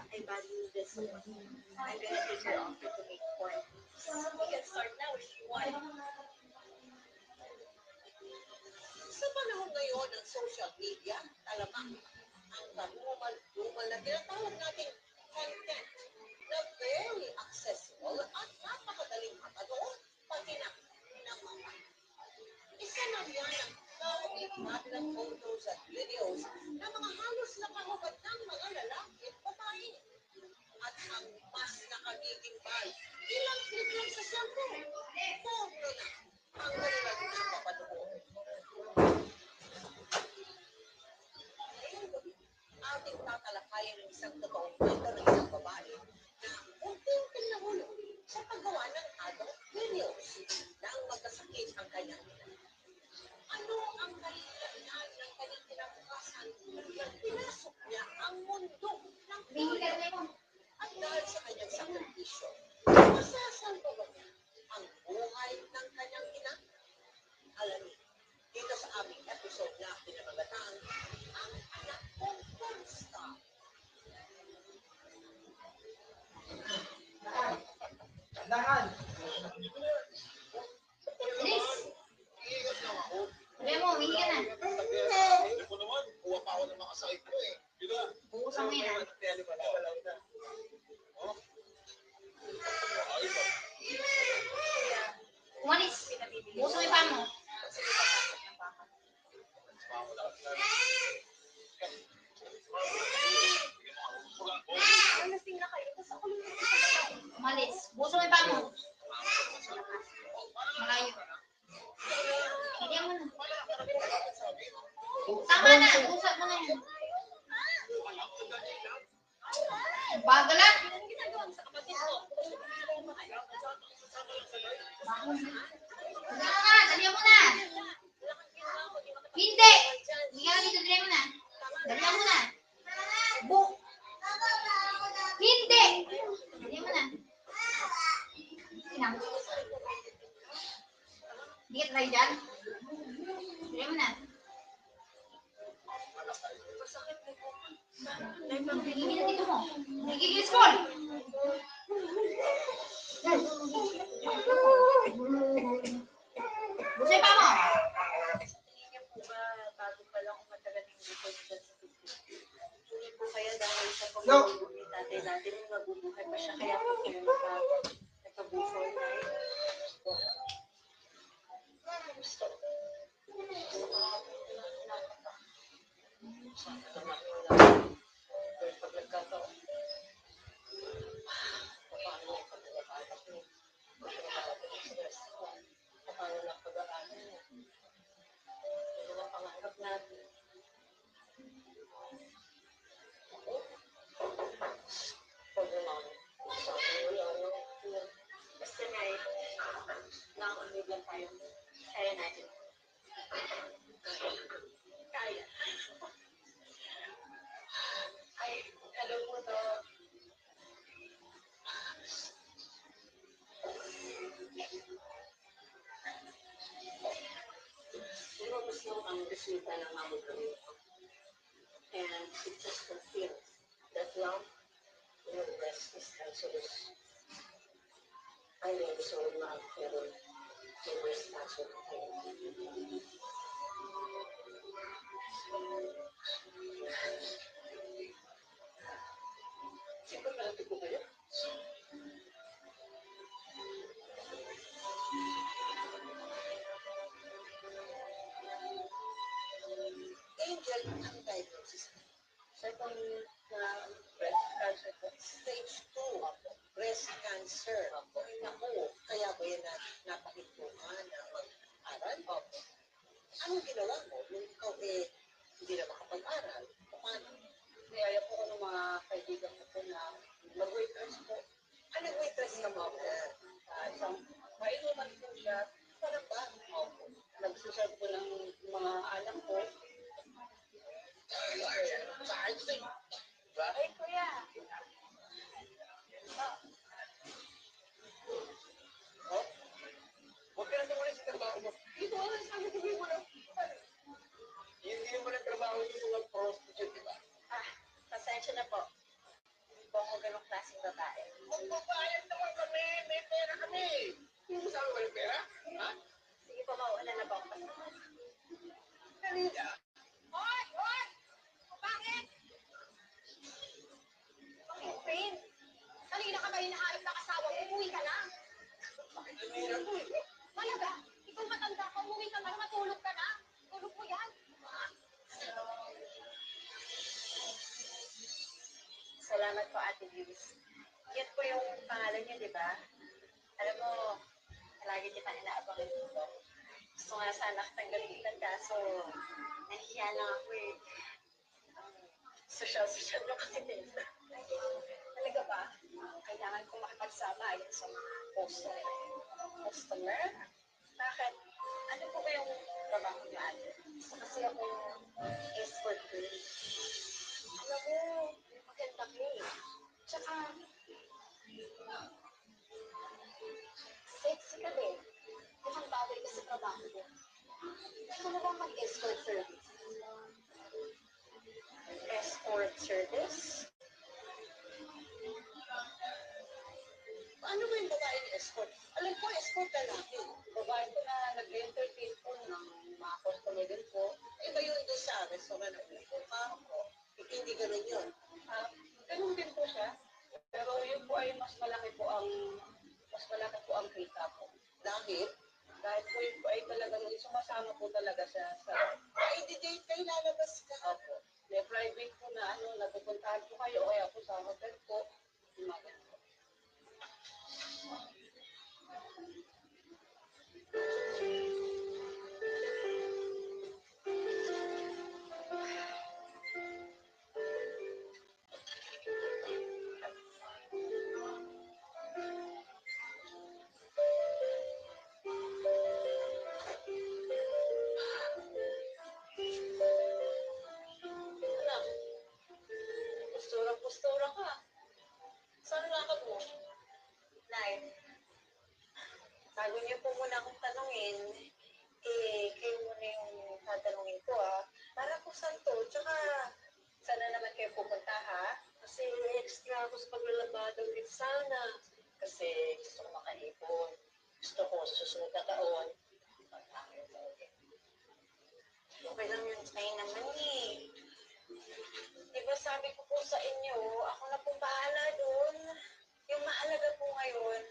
I value this one. I'm gonna take her offer to make corn. We can start now if you want. Sa panahon ngayon ng social media, talagang ang karumal-dumal na tinatawag nating content na very accessible at napakadaling mapanood, pati na namamay. Isa na yan ang naumipat ng photos at videos na mga halos nakahubad ng mga lalaki at babae. At ang mas nakagiging bal, ilang click lang sa cellphone. Porno na ang kanilang napapanood. Ating tatalakayan ng isang totoong kwento ng isang babae na unti-unting nahulog sa paggawa ng adult videos na ang magkasakit ang kanyang ina. Ano ang kailangan ng kanyang kinabukasan nang pinasok niya ang mundo ng porno? At dahil sa kanyang sakripisyo, masasalba ba niya ang buhay ng kanyang ina? Alamin dito sa aming episode na pinamagatang ang anak kong pornstar. Dahan! Liz! Sabi mo, umihi ka na. Hindi ko naman, buwa pa ako ng makasakit ko eh. Bukusan mo yan. Umalis. Bukusan mo yung paa mo. Umalis. Bukusan mo yung paa mo. Malayo. Hindi mo na. Tama na. Bukusan mo na yan. Bagal lang. Dalihan mo na. Hindi. Hindi ka na dito. Dalihan mo na. Dalihan mo na. Hindi. Dalihan mo na. Sinang. Hindi ka try dyan. Dalihan mo na. Nagigil na dito mo. Nagigil scroll. Busay pa mo. Tingin po ba bago pa lang umatagal yung record dyan sa Facebook? Hindi po kaya dahil sa pag-uwi ni tatay natin nung nabubuhay pa siya kaya po kayo nagpa-before na eh. Pag nagkataon, paano yung pagkakataon ko? Paano lang pag-aaral niya? Ano ang pangarap natin? Pag naman, sabi wala lang. Basta nga eh, nakaunod lang tayo. Kaya natin. Kaya. Ay, hello po to. Lumabas lang ang resulta ng mammogram ko. And it just confirms that now your breast is cancerous. I really sorry, ma'am, pero your breast cancer na kayo. Sigurado po kayo? Angel, ang diagnosis niya? Second na breast cancer po. Stage 2. Breast cancer. Naku, kaya ba yan na napahintuhan na mag-aral? Anong ginawa mo nung ikaw hindi na makapag-aral? Paano? Kaya po ko ng mga kaibigan ko po na mag-waitress po. Nag-waitress ka mo? Isang mainuman po siya. Parang ba? po, Ate Liz. Yun po yung pangalan niyo, di ba? Alam mo, lagi kita inaabangan dito. Gusto nga sana kitang galitan kaso nahihiya lang ako eh. Social mo kasi din. Talaga ba? Kailangan ko makipagsama ayon sa mga customer. Customer? Bakit? Ano po ba yung trabaho niyo, Ate? Gusto kasi ako escort girl. Alam mo, maganda ka eh. Tsaka, sexy ka din. Mukhang bagay ka sa trabaho mo. Gusto mo bang mag-escort service? Escort service? Ano ba yung babaeng escort? Alam ko, escort lalaki. Babae ko na nag-entertain po ng mga customer din po. Iba yun doon sa restaurant na umipukahan ko. Hindi ganun yun. Ganun din po siya. Pero yun po ay mas malaki po ang kita po. Dahil? Dahil po yun po ay talagang sumasama po talaga siya sa... Ay, di-date kayo, lalabas ka. Opo. May private po na napupuntahan po kayo o kaya po sa hotel po. Yung mga ganun. Anak, postura ka. Saan lakad mo? Nay, bago niyo po muna akong tanungin, kayo muna yung tatanungin ko Para po saan to? Tsaka, sana naman kayo pupunta Kasi extra ako sa paglalabada ulit sana. Kasi gusto ko makaipon. Gusto ko sa susunod na taon. Okay lang yun kayo naman eh. Diba sabi ko po sa inyo, ako na pong bahala doon. Yung mahalaga po ngayon,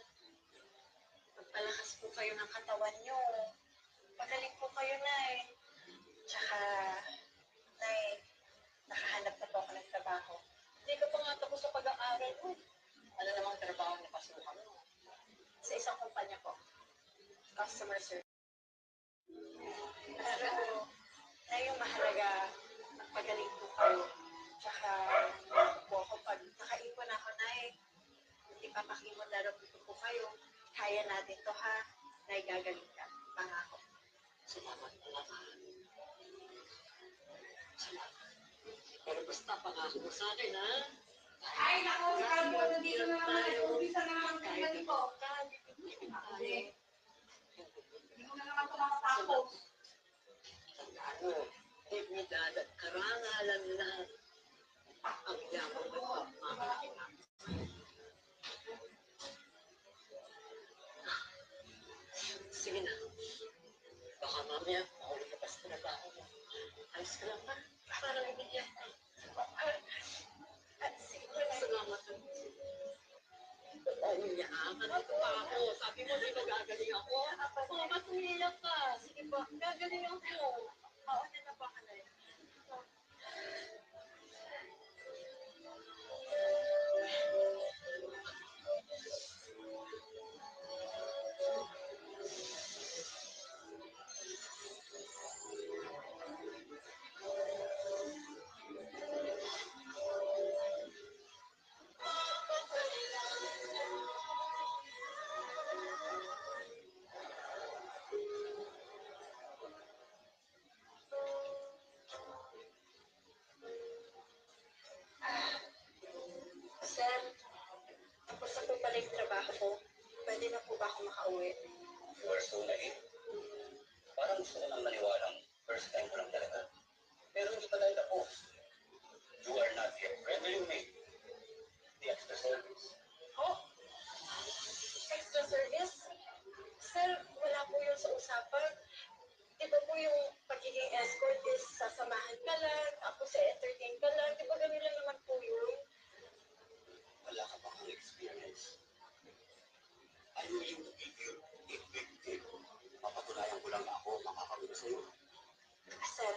magpalakas po kayo ng katawan nyo. Pagaling po kayo, Nay. Tsaka, Nay, nakahanap na po ako ng trabaho. Hindi ka pa nga tapos sa pag-aaral mo. Ano namang trabaho na pasukan mo? Sa isang kumpanya po. Customer service. Pero, Nay, yung mahalaga, magpagaling po kayo. Tsaka, po ako pag nakaipon ako, Nay, hindi papakimotherapy po kayo. Kaya natin to Nay, gagaling ka. Pangako. Salamat naman. Salamat. Pero basta pangako mo sa akin, ha? Ay, naku, sabi ko, nandito na naman. Nag-umpisa na naman ang galing ko. Hindi mo na naman ito makatapos. Tandaan mo, dignidad at karangalan lahat ang yaman ng pagmamalaki namin. Sige na. Baka mamaya, mauli ka pa sa trabaho mo. Ayos ka lang ba? Parang ibigyan ka. Sige po, Nay. Salamat. Totoo niya, nandito pa ako. Sabi mo, di ba gagaling ako? Oo, ba't umiiyak ka? Sige po, gagaling ako. Mauna na po ako, Nay. Sir, tapos na po pala yung trabaho ko. Pwede na po ba ako makauwi? You are so naive. Parang gusto ko lang maniwalang first time ko lang talaga. Pero hindi pa tayo tapos. You are not yet rendering me the extra service. Oh, extra service? Sir, wala po yun sa usapan. Di ba po yung pagiging escort is sasamahan ka lang, tapos entertain ka lang. Di ba ganun lang naman po yun? Wala ka bang experience? I'm willing to give you a big tip. Papatunayan ko lang na ako makakawin sa'yo. Sir,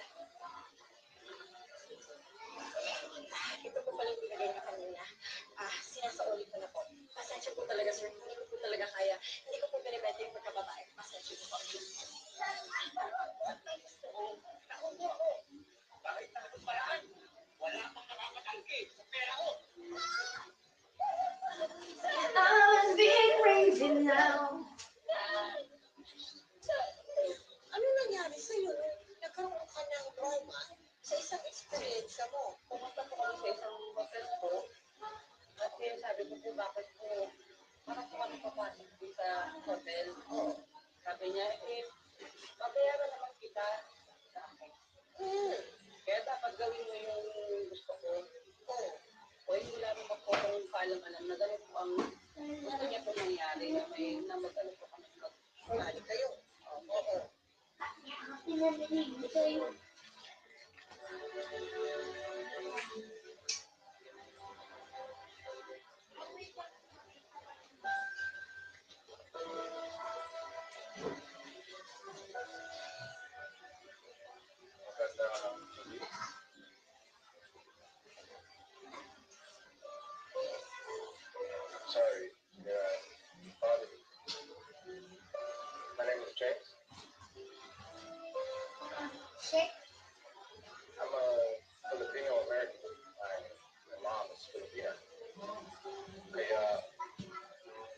ito po pala yung binigay niyo kanina. Sabi niya, babayaran naman kita. Kaya dapat gawin mo yung gusto ko. O yung wala naman po akong kaalam-alam na ganito ang gusto niya po mangyari na mag-ano po kami mag-sali kayo. Oo. Sorry, bothered me. My name is James. Shake. I'm a Filipino American. My mom is Filipina. Kaya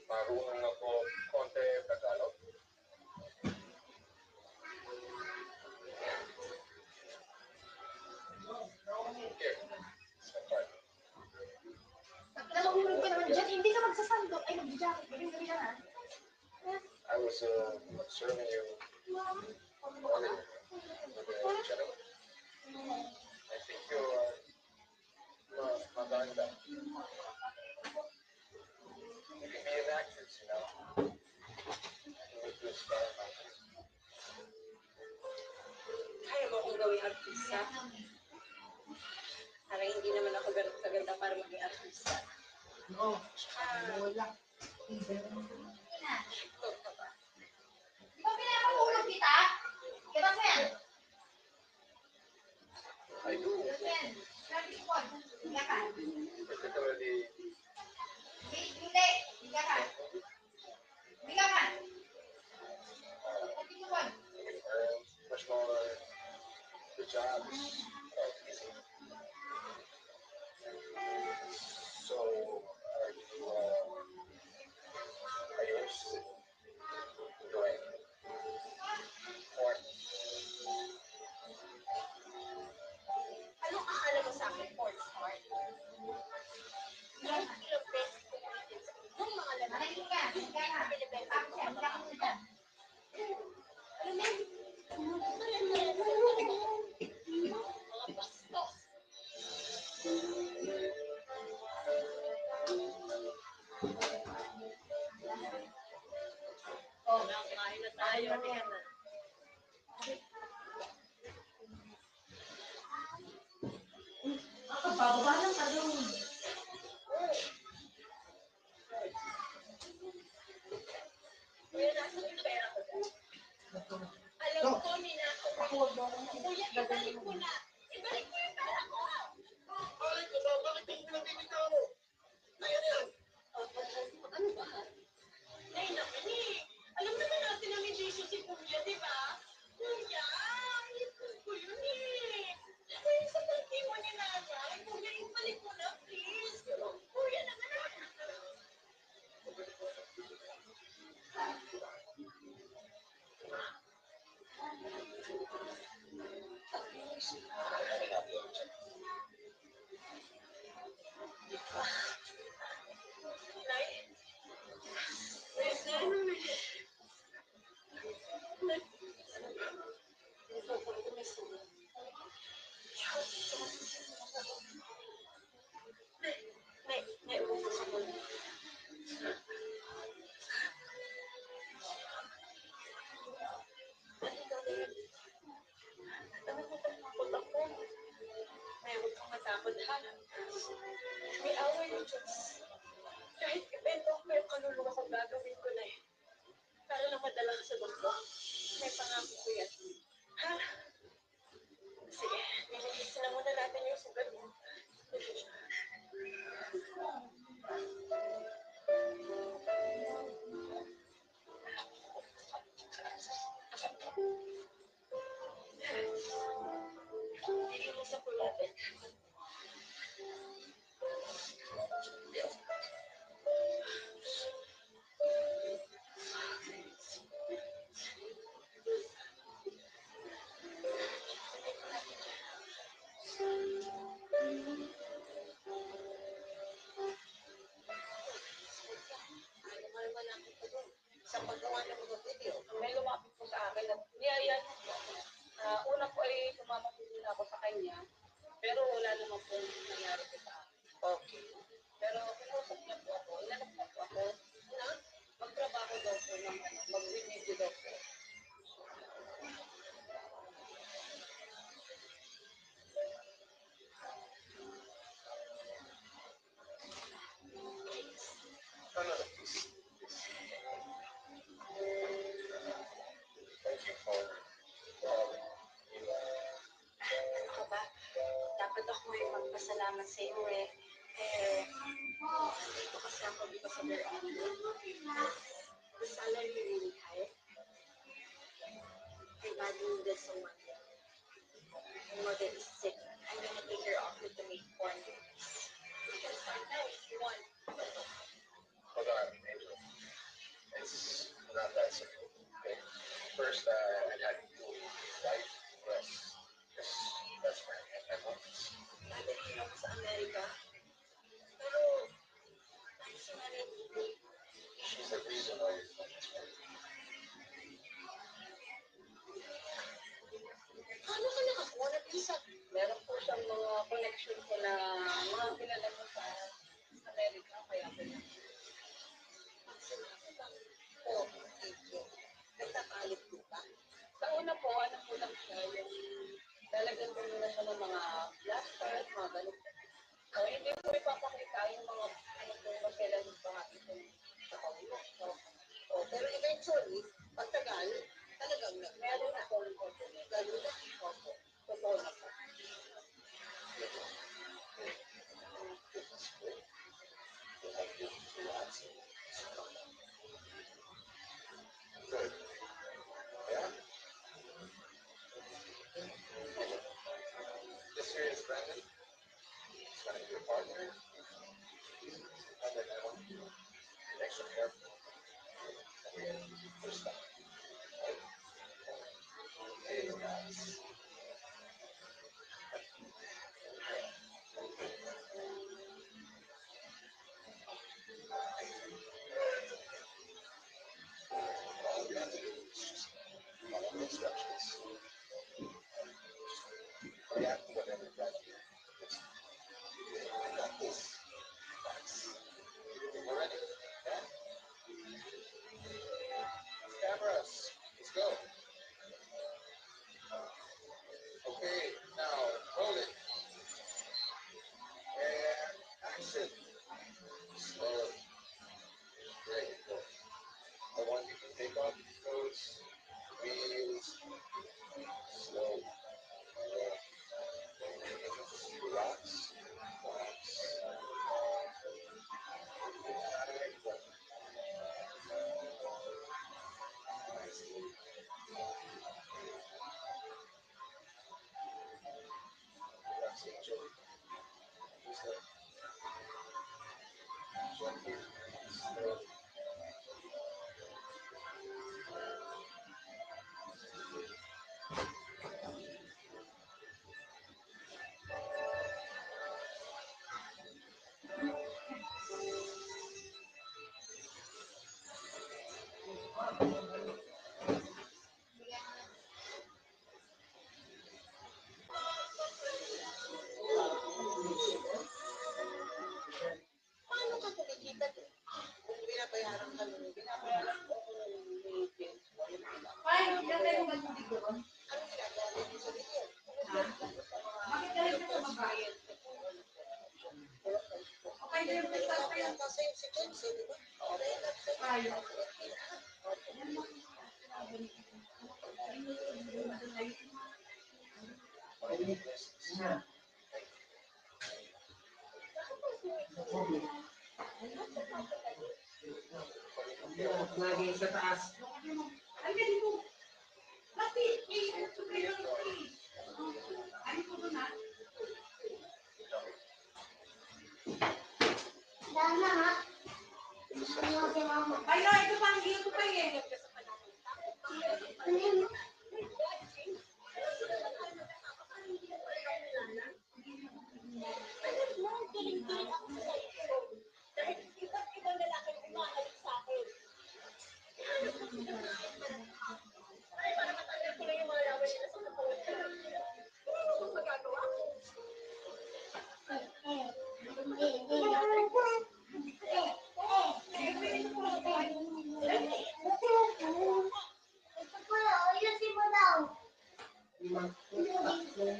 marunong ako konti Tagalog. Here, my card. Namahulog ka naman dyan. Hindi ka magsasando. Ay, mag-jacket. Galing-galing ka na. I was serving you earlier with a gentleman. I think you're maganda. You can be an actress, you know. You can make you a star of actress. Kaya mo akong gawing artista. Para hindi naman ako ganun kaganda para maging artista. Oo. Wala. Sure ka ba? Di ba pinapahulog kita? Kita mo yan. I do, Yan. Sabi ko, higa ka. particularly Hindi. Higa ka. Higa ka. Sabi ko, much more the job is easy. So, are you interested in doing porn? Anong akala mo sa akin, porn star? Ilang beses ko ulitin sa yung mga lalaki. manahimik ka. Higa ka. Tapos yan, higa ka muna dyan. Alam mo, mga bastos. Oh, nakain na tayo. Tingnan na. Bababa lang ka doon. Kuya, nasa yung pera ko dyan? Alam ko, ninakaw mo. Kuya, ibalik mo na. Ibalik mo yung pera ko. Bakit ko ba? Bakit hindi mo nabibitaw mo? Ayan yan! Ano ba? Nay, naman eh. Alam naman natin na may Jesus si Kuya, di ba? Kuya, ipon ko yun eh. Kuya, sa pagki mo ni nanay, Kuya, ibalik mo na, please. Kuya naman. Nay? May away ng Diyos. Kahit ibento ko yung kaluluwa ko, gagawin ko na eh. Para lang madala ka sa doktor. May pangako ko yan. Ha? Sige, nililisin na muna natin yung sugat mo. Hindi mo sa kulapit. Sa paggawa ng mga video, may lumapit po sa akin at niyaya niya po ako. Una po ay sumama po din ako sa kanya, pero wala naman po nangyari po sa akin. Okay. Pero kinausap niya po ako, inanap niya po ako na magtrabaho daw po ng mag-video daw po. No, no, no, please. Thank you for calling. Ako ba? Dapat ako yung magpasalamat sa iyo eh. Dito kasi ako dito sa Verona. The salary really high. My dad needed someone. My mother is sick. I'm gonna take her off with the make one. You can start now if you want. Hold on, Angel. It's not that simple. Okay? First, I had to do life rest. Because that's where I had my moments. Dadalhin ako sa Amerika. Pero, ano si Nanay Titi? She's the reason why you're doing this work. Paano ka nakakuha ng visa? Meron po siyang mga connection ko na mga kilala mo sa Amerika, kaya po yun. Oh, thank you. Nagtakalit ko ba? Sa una po, ano po lang siya, yung lalagyan ko muna siya ng mga blasters, mga ganun. So, hindi po ipapakita yung mga ano po yung kailan yung bahagi ko sa kaulo. So, Oh, pero eventually, pagtagal, talagang meron na po yung konti. lalo na. Opo, totoo na po. Good. Yeah? This here is Brandon. He's going to be your partner. And then I want you to be extra careful. First time. Right? Hey, guys. All you have to do is just follow the instructions. React to whatever drives you. I got this. Thanks. We're ready. Yeah? Cameras. Let's go. Okay, now roll it. And action. Slowly. There you go. I want you to take off those wheels slowly. Relax. Relax. And go. That's it, Joey. Just like gently, slowly. Paano ka kumikita doon? Kung binabayaran ka nun, Binabayaran po ako ng maintenance po, yung iba. Fine, ilagay mo ba yung tubig doon? anong ginagawa mo sa video? Ha? Bakit galing ka sa babae? Okay, Kaya then, may start sabi tayo. yata sa'yo si Jensi, di ba? Kaya nag-send Tayo. Lagi sa taas. Ay, ganito. Pati, superiority. Ano po doon, ha? Dama ha? Ay, no, ito pa, hindi ito pa eh. Ano yun? Dahil iba't ibang lalaki umahalik sa akin. Hanap ko sila ng parang Dano.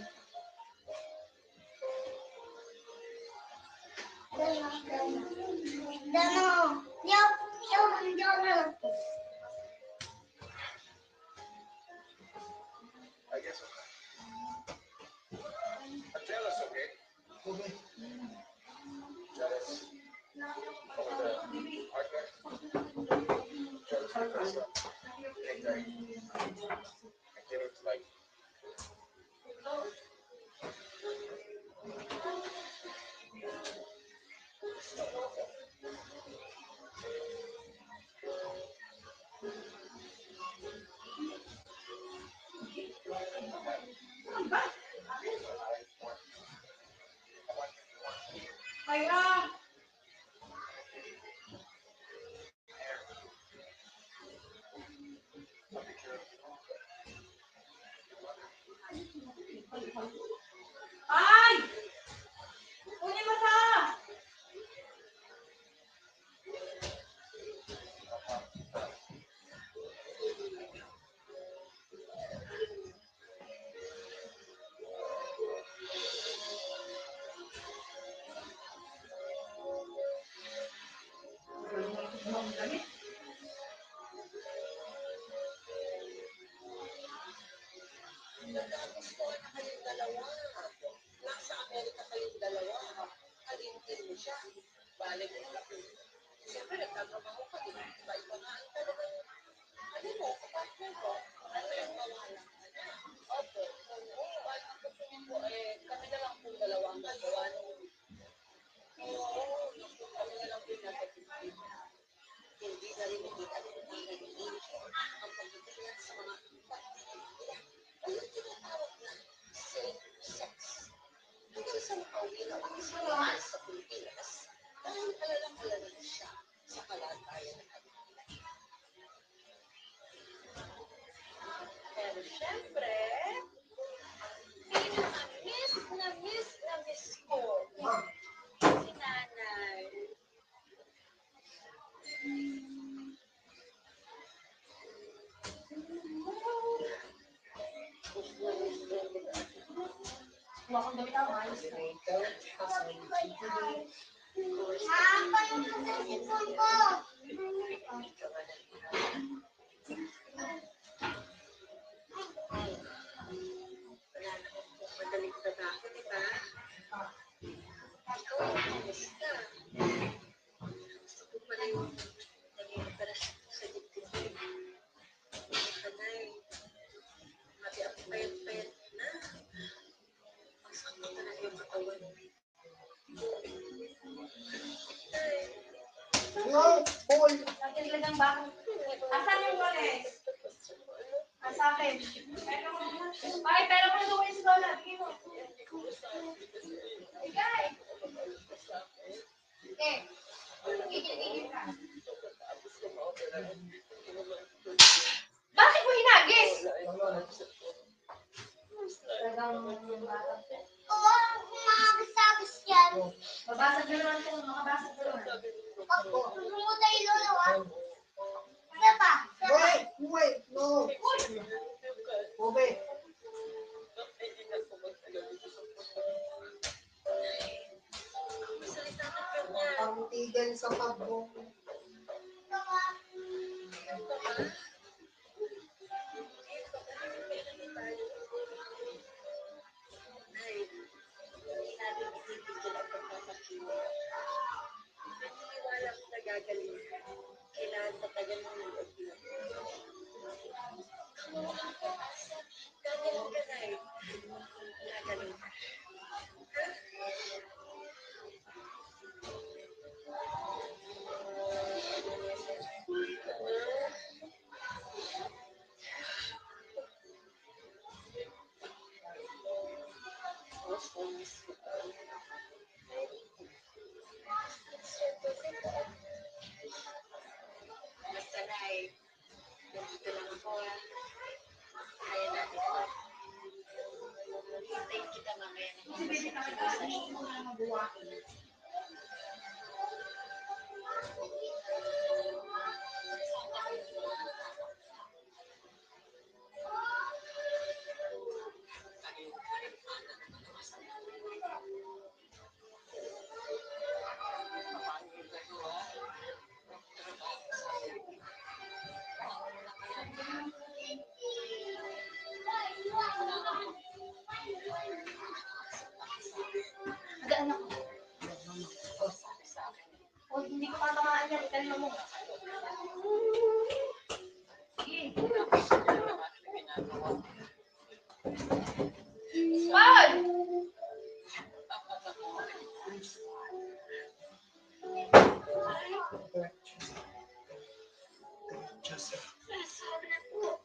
Yo. I guess okay. I'm jealous, okay? Okay. Jealous over the hardware. Jealous because I think I gave it to like Kaya. I'll take care of Ay! Kunin mo sa! Nagkagustuhan na kayong dalawa. Nasa Amerika kayong dalawa. Kalintin mo siya. Balik mo na. Siyempre, nagtatrabaho ka. Iba-iba nga ang talagang, ano mo, kapatid mo. Ano yung mawala ka na? Opo. Oo, ano ang tingin ko, kami na lang po dalawa ang gagawa nung kami na lang po nasa Pilipinas. Hindi na rin nakita ng mga nag-iinit ang pagdating sa mga pagdating nila. Ano yung tinatawag na safe sex? Hanggang sa makauwi na ang isa sa Pilipinas dahil alala-alala na siya sa kalagayan ng kanyang ina. Pero syempre, miss na miss ko si nanay. Kuha kong damit ako, ayos na. Wala naman kung madaling trabaho, di ba? Ikaw, kamusta? Gusto ko pa rin naging operasyon sa dibdib mo. Kanay, mati ang payat-payat na. Ang sakit na yung katawan mo. Ay, Paul. Nagkaglagang bako. Asan yung Rolex? Asa akin. Ay, pero kung gawin si Lola, bigay mo. Bigay. Eh, gigil ka. Bakit mo hinagis? Talagang bata. Oo, kumagis-agis yan. Mabasag na naman kung makabasag na naman. Ako, mo tayo Lola, ha? Ano pa? Wait, no. Okay. masalita ka pa niya. Ang tigil sa pagbo. Ano ka ba? Ay, hindi natin itigil ang pagkakakita. Naniniwala ko nagagaling ka. Kailangan tatagal mo ng loob mo. Kamuha ko asa. Gagaling ka na eh. Gagaling ka. Basta na eh. Nandito lang ako ah. Kaya natin ito. Hintayin kita mamaya ng Sabihin na kita, hindi mo na magawa. Hindi ko tatamaan yan. Ikalma mo. Sige. Wag! Sorry po.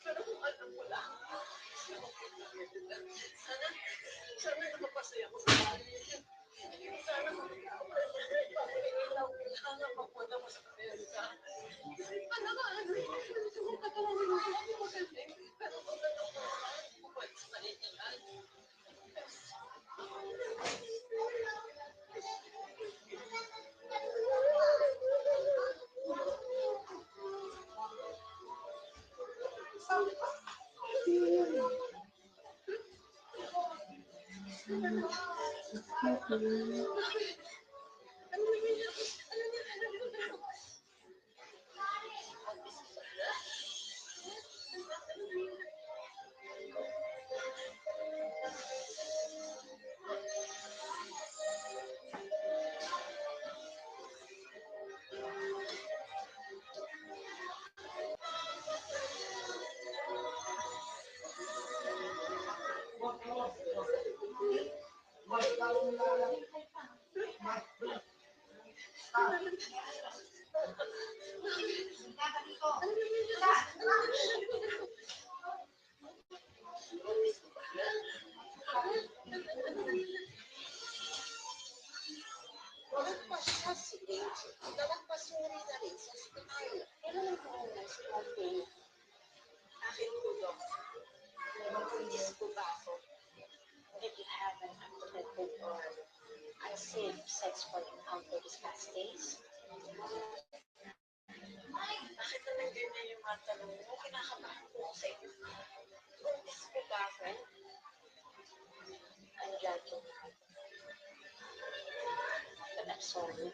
Pero kung alam mo lang, sana nakapasaya ko sa bahay. Sana kailangan mapunta mo sa Amerika. Alam nga, kung katulungan mo ako magaling, pero kung katulungan mo pwede sa malitingan. Nalagpas siya si Angel. Nalagpas mo rin na rin sa ospital. Kailan ang corona si Coffee? Akin po, Dok. Mabundis po ba ako? Did you have an unprotected or unsafe sexual encounter these past days? Bakit naman ganyan yung mga tanong mo? Kinakabahan po ako sa inyo. Buntis ko ba ako? I'm glad to know. But I'm sorry.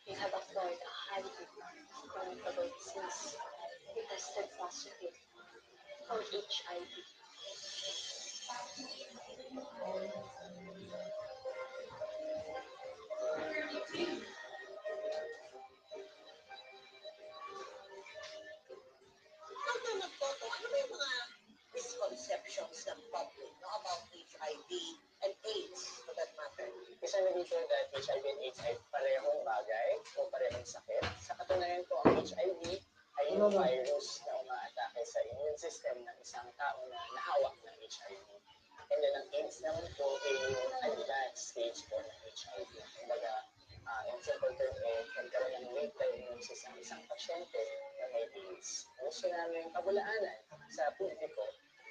You have acquired a highly communicable disease. You tested positive for HIV. Ang tanong ko po, ano ba yung mga misconceptions ng public no, about HIV and AIDS for that matter? Isa na dito that HIV and AIDS ay parehong bagay o parehong sakit. Sa katunayan po, ang HIV ay yung virus na umaatake sa immune system ng isang tao na nahawak ng HIV. And then ang AIDS naman po ay yung advanced stage po ng HIV. Kumbaga, in simple term, nagkaroon ng late diagnosis ang isang pasyente na may AIDS. Gusto namin kabulaanan sa publiko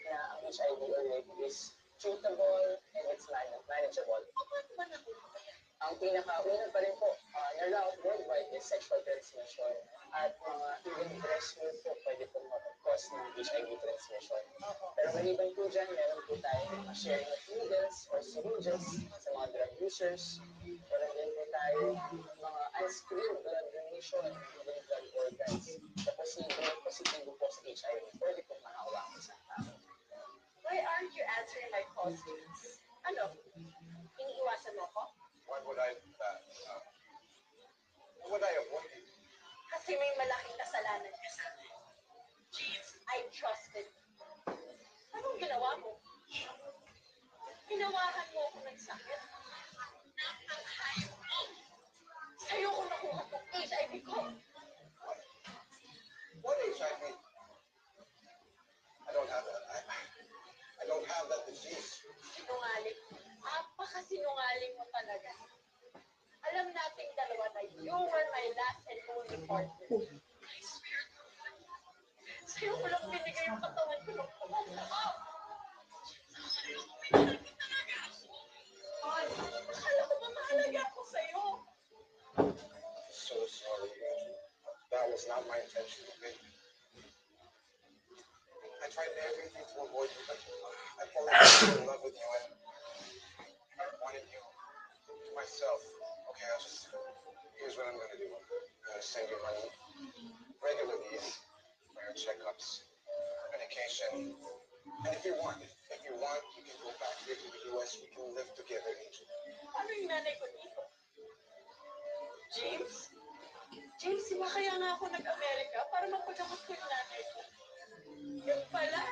na ang HIV or AIDS is treatable and it's manageable. Paano ba nakuha ba yan? Ang pinakauna pa rin po na route worldwide is sexual transmission at mga even breast milk po pwede po mag-cause ng HIV transmission. Pero maliban po dyan, meron po tayong sharing of needles or syringes sa mga drug users. Meron din po tayo mga unscreened blood donation within blood organs. Na positibo po sa HIV, pwede po mahawa ang isang tao. Why aren't you answering my questions? Ano? Iniiwasan mo ko? Why would I do that? Why would I avoid it? Kasi may malaking kasalanan ka sa akin. Jeez, I trusted you. Anong ginawa mo? Hinawakan mo ako ng sakit. Napakahayop mo. Sa'yo ko nakuha tong HIV ko. What HIV? I don't have that. I don't have that disease. Sinungaling. Apakasinungaling mo talaga. Alam nating dalawa na you were my last and only partner. I swear to God. Sa'yo ko lang binigay yung katawan ko ng pumapaka. Akala ko ba mahalaga ako sa'yo? So sorry, Angel. That was not my intention, okay? I tried everything to avoid you, but I fell in love with you, and I wanted you to myself. Okay, here's what I'm gonna do. I'm gonna send you money regularly for your checkups, medication, and if you want, you can go back here to the US. We can live together, Angel. Ano yung nanay ko dito? James? James, di ba kaya nga ako nag-Amerika para mapagamot ko yung nanay ko? Yung pala,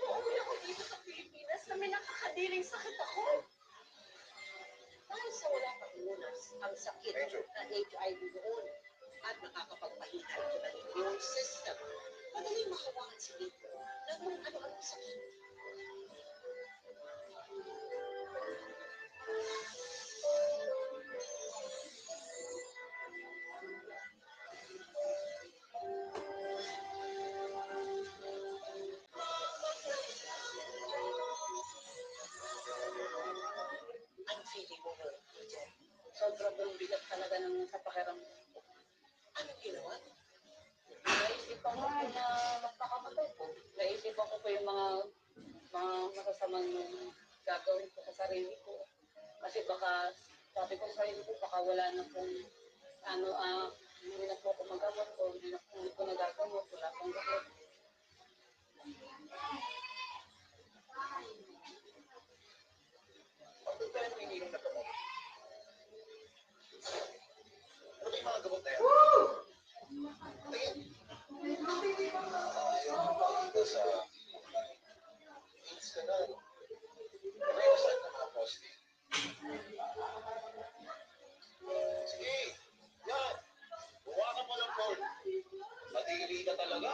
uuwi ako dito sa Pilipinas na may nakakadiring sakit ako. Dahil sa wala pang lunas, ang sakit Angel. na HIV noon at nakakapagpahitay ko ng immune system. Madaling makawakan si Nico ng kung ano-anong sakit. Ang feeling mo nun, Angel? Sobrang bigat talaga ng sa pakiramdam ko. Anong ginawa? Naisipan ko po na magpakamatay po. Naisipan ko po yung mga masasamang gagawin ko sa sarili ko. Kasi baka, sabi ko sa sarili ko, baka wala na pong, hindi na po ako magamot o hindi ko nagagamot, wala pong gamot. Bakit tayo pinili na gamot? Ano ba yung mga gamot na yan? Tingin. Yung pagkita sa AIDS ka na. Ano yung saan ka mga positive? Sige. Yan. Buwa ka pa ng phone. Matili ka talaga.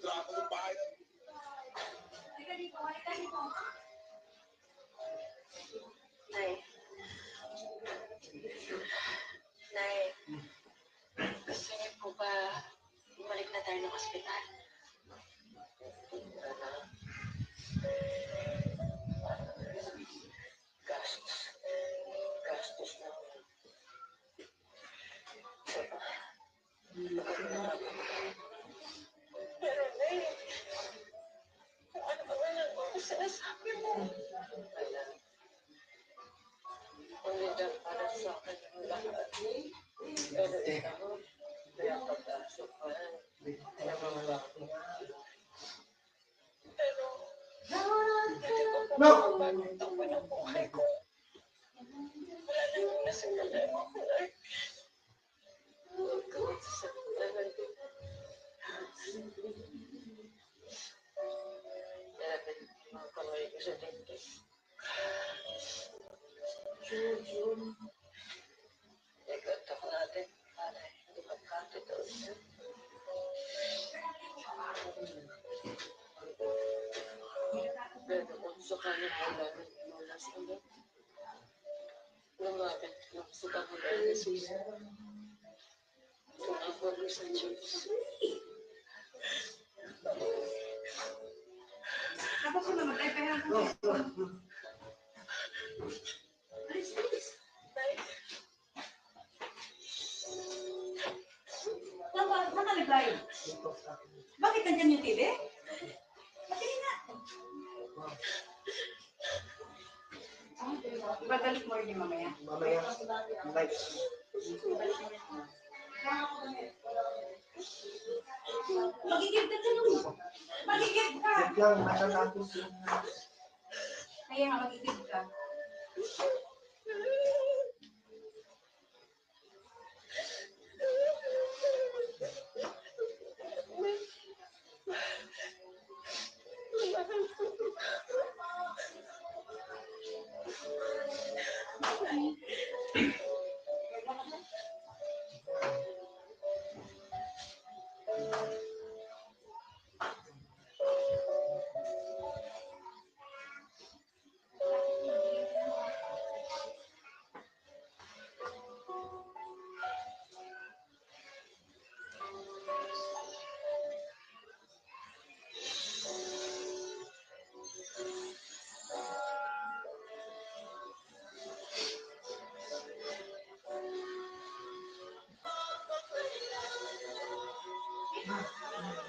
Drama ng bahay. Nay. Nay. Gusto niyo po ba bumalik na tayo ng ospital? Gastos. Gastos na. Pero Nay, kung ano ba lang ang sinasabi mo? Hindi dyan para sa akin ang lahat. Pero ikaw, kaya pag-asok ka, kaya mga pero, hindi ko po mapapagod ang ng buhay ko. Wala namang nasimula ako na. Huwag ka magsasabitan ko. Dapat mga kamay ko sa dentist. June. Ikatak natin para hindi magkakita ulit. Pero kung sakaling wala sa ulit, lumapit lang sa Panginoon Jesus. Tumawag ko sa Diyos. Tapos ko naman, ay kaya ko. Nakalagay. Bakit nandyan yung TV? Patingin na. Ibabalik mo rin yung mamaya. Mamaya. Magigib ka dyan. Magigib ka. Lang, matatapos yung... Kaya nga, magigib ka.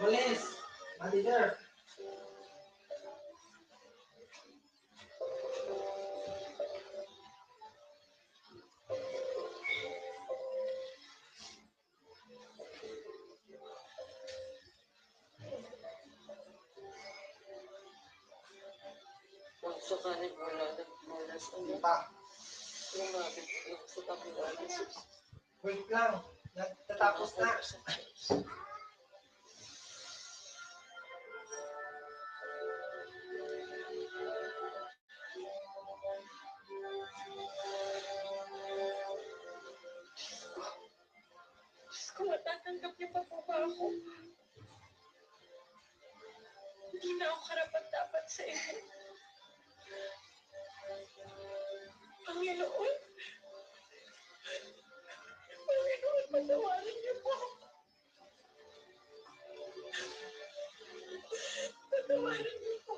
Police! Manager! Kung sakaling wala sa ano, Pa, lumabit yung sa tabi wait lang. Natatapos na. Diyos ko, matatanggap niyo pa po ba ako? Hindi na ako karapat-dapat sa inyo. Panginoon, Panginoon, patawarin niyo po. Patawarin niyo po.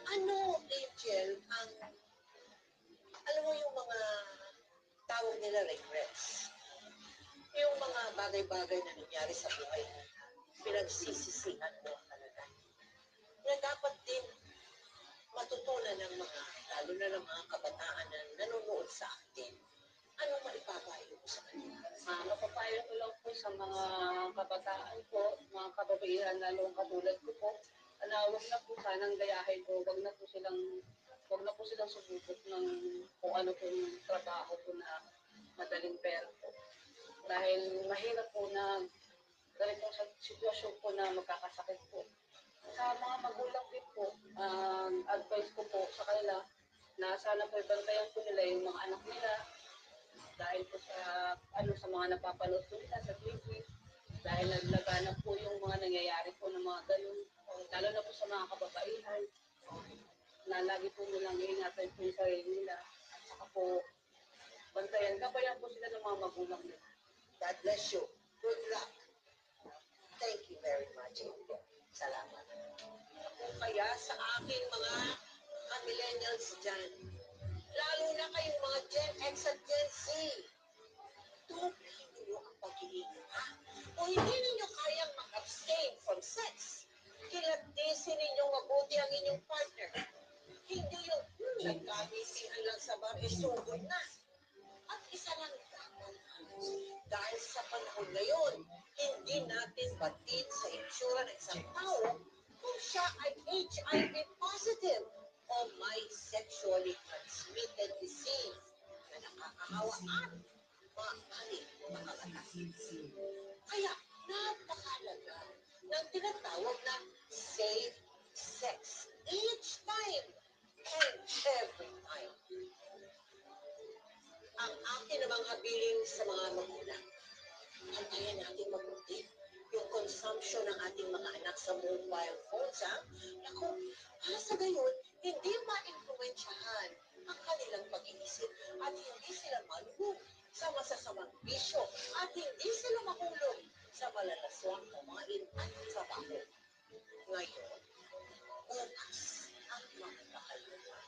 Ano, Angel, alam mo yung mga tawag nila regrets? Yung mga bagay-bagay na nangyari sa buhay mo, pinagsisisihan mo talaga. Na dapat din matutunan ng mga, lalo na ng mga kabataan na nanonood sa atin. Anong maipapayo mo sa kanila? Mapapayo ko lang po sa mga kabataan ko, mga kababaihan, lalong katulad ko po, na huwag na po sanang gayahin ko, huwag na po silang sububok ng kung ano po yung trabaho po na madaling pera po. Dahil mahirap po na ganitong sitwasyon po na magkakasakit po. Sa mga magulang din po, advice ko po sa kanila na sana po ibantayan po nila yung mga anak nila dahil po sa mga napapanood po nila sa TV, dahil naglaganap po yung mga nangyayari po ng mga ganun, lalo na po sa mga kababaihan, na lagi po nilang iingatan po yung sarili nila, at saka po gabayan po sila ng mga magulang nila. God bless you. Good luck. Thank you very much, Angel. Salamat. Kaya sa aking mga millennials dyan, lalo na kayong mga Gen X at Gen Z, tupihin niyo ang pag-iingat. Kung hindi ninyo kayang mag-abstain from sex, kilatisin ninyong mabuti ang inyong partner. Hindi yung nagkamisihan lang sa bar, sugod na. At isa lang dapat, dahil sa panahon ngayon, hindi natin batid sa itsura ng isang tao kung siya ay HIV positive o may sexually transmitted disease na nakakahawa at maaaring makamatay. Kaya napakalaga ng tinatawag na safe sex each time and every time. Ang akin namang habiling sa mga magulang, antayan natin mabuti yung consumption ng ating mga anak sa mobile phones, ha? Naku, sa gayon, hindi ma-influensyahan ang kanilang pag-iisip at hindi sila malulog sa masasamang bisyo at hindi sila mahulog sa malalaswang kumain at trabaho. Ngayon, bukas ang mga kahaluan.